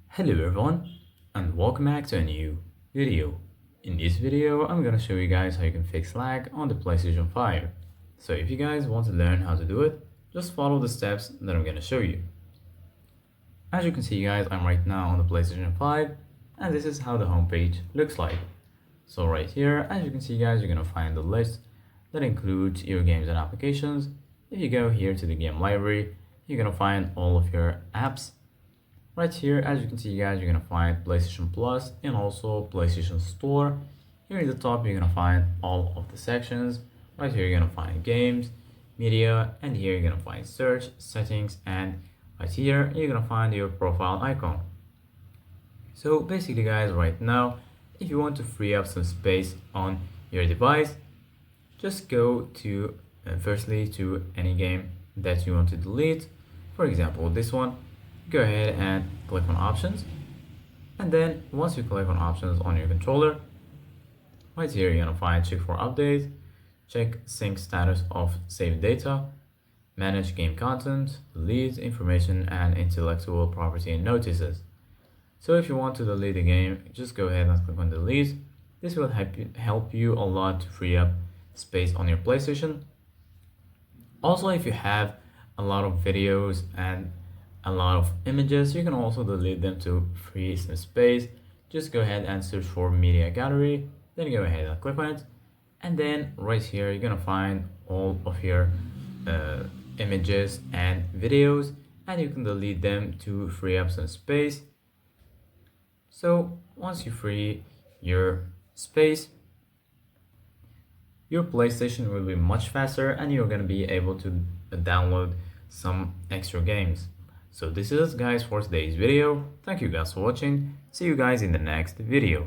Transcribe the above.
Hello everyone and welcome back to a new video. In this video I'm gonna show you guys how you can fix lag on the PlayStation 5. So if you guys want to learn how to do it, just follow the steps that I'm gonna show you. As you can see guys, I'm right now on the PlayStation 5 and this is how the homepage looks like. So right here, as you can see guys, you're gonna find the list that includes your games and applications. If you go here to the game library, you're gonna find all of your apps. Right here, as you can see guys, you're gonna find PlayStation Plus and also PlayStation Store. Here in the top, you're gonna find all of the sections. Right here, you're gonna find games, media, and here you're gonna find search, settings, and right here, you're gonna find your profile icon. So basically guys, right now, if you want to free up some space on your device, just go to, firstly, to any game that you want to delete. For example, this one. Go ahead and click on options, and then once you click on options on your controller, right here you're gonna find check for updates, check sync status of saved data, manage game content, delete information, and intellectual property notices. So if you want to delete the game, just go ahead and click on delete. This will help you a lot to free up space on your PlayStation. Also, if you have a lot of videos and a lot of images, you can also delete them to free some space. Just go ahead and search for media gallery, then go ahead and click on it, and then right here you're gonna find all of your images and videos, and you can delete them to free up some space. So once you free your space, your PlayStation will be much faster and you're gonna be able to download some extra games. So this is guys for today's video. Thank you guys for watching. See you guys in the next video.